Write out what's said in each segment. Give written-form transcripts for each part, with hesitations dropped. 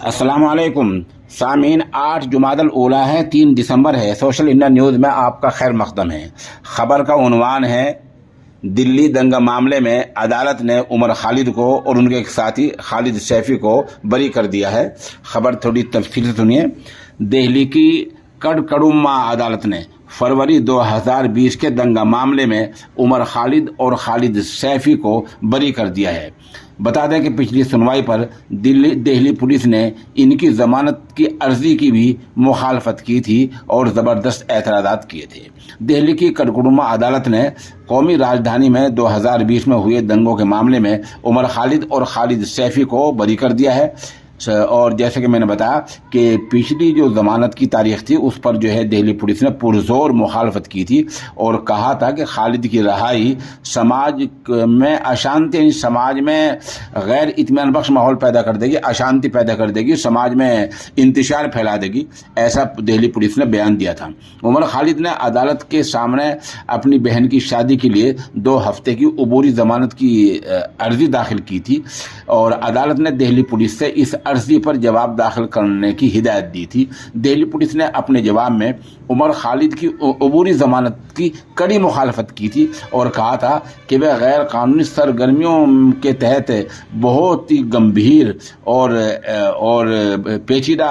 अस्सलाम वालेकुम सामीन। 8 जुमादल अल-ऊला है, 3 दिसंबर है। सोशल इंडिया न्यूज़ में आपका खैर मकदम है। खबर का उन्वान है, दिल्ली दंगा मामले में अदालत ने उमर खालिद को और उनके एक साथी खालिद सैफी को बरी कर दिया है। खबर थोड़ी तफसील से सुनिए। दिल्ली की कड़कड़ुम्मा अदालत ने फरवरी 2020 के दंगा मामले में उमर खालिद और खालिद सैफी को बरी कर दिया है। बता दें कि पिछली सुनवाई पर दिल्ली पुलिस ने इनकी जमानत की अर्जी की भी मुखालफत की थी और ज़बरदस्त एतराज़ात किए थे। दिल्ली की कड़कड़ुम्मा अदालत ने कौमी राजधानी में 2020 में हुए दंगों के मामले में उमर खालिद और खालिद सैफी को बरी कर दिया है। और जैसे कि मैंने बताया कि पिछली जो जमानत की तारीख थी उस पर जो है दिल्ली पुलिस ने पुरजोर मुखालफत की थी और कहा था कि खालिद की रहाई समाज में अशांति, समाज में गैर इत्मीनान बख्श माहौल पैदा कर देगी, अशांति पैदा कर देगी, समाज में इंतशार फैला देगी, ऐसा दिल्ली पुलिस ने बयान दिया था। उमर खालिद ने अदालत के सामने अपनी बहन की शादी के लिए 2 हफ्ते की अबूरी जमानत की अर्जी दाखिल की थी और अदालत ने दिल्ली पुलिस से इस अर्जी पर जवाब दाखिल करने की हिदायत दी थी। दिल्ली पुलिस ने अपने जवाब में उमर खालिद की अबूरी जमानत की कड़ी मुखालफत की थी और कहा था कि वह गैर कानूनी सरगर्मियों के तहत बहुत ही गंभीर और पेचीदा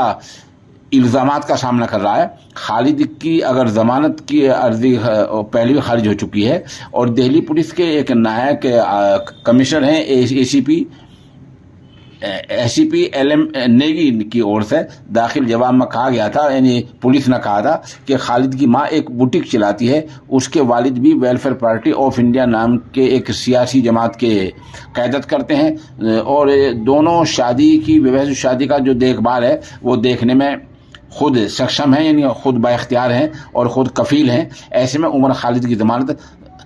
इल्ज़ामात का सामना कर रहा है। खालिद की अगर जमानत की अर्जी पहले भी खारिज हो चुकी है और दिल्ली पुलिस के एक नायक कमिश्नर हैं एसीपी LM नेगी की ओर से दाखिल जवाब में कहा गया था, यानी पुलिस ने कहा था कि खालिद की मां एक बुटीक चलाती है, उसके वालिद भी वेलफेयर पार्टी ऑफ इंडिया नाम के एक सियासी जमात के क़यादत करते हैं और दोनों वैवाहिक शादी का जो देखभाल है वो देखने में खुद सक्षम है, यानी खुद बाइख्तियार हैं और खुद कफील हैं। ऐसे में उमर खालिद की जमानत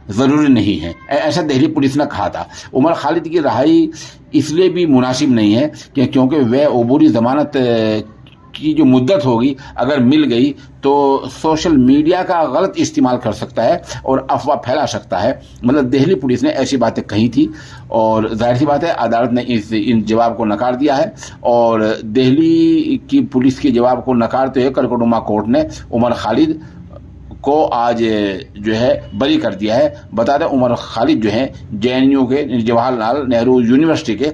ज़रूरी नहीं है, ऐसा दिल्ली पुलिस ने कहा था। उमर खालिद की रहाई इसलिए भी मुनासिब नहीं है कि क्योंकि वह अबूरी ज़मानत की जो मुद्दत होगी अगर मिल गई तो सोशल मीडिया का गलत इस्तेमाल कर सकता है और अफवाह फैला सकता है। मतलब दिल्ली पुलिस ने ऐसी बातें कही थी और जाहिर सी बात है अदालत ने इन जवाब को नकार दिया है और दिल्ली की पुलिस के जवाब को नकारते हुए कड़कड़ुम्मा कोर्ट ने उमर खालिद को आज जो है बरी कर दिया है। बता दें उमर खालिद जो है JNU के जवाहरलाल नेहरू यूनिवर्सिटी के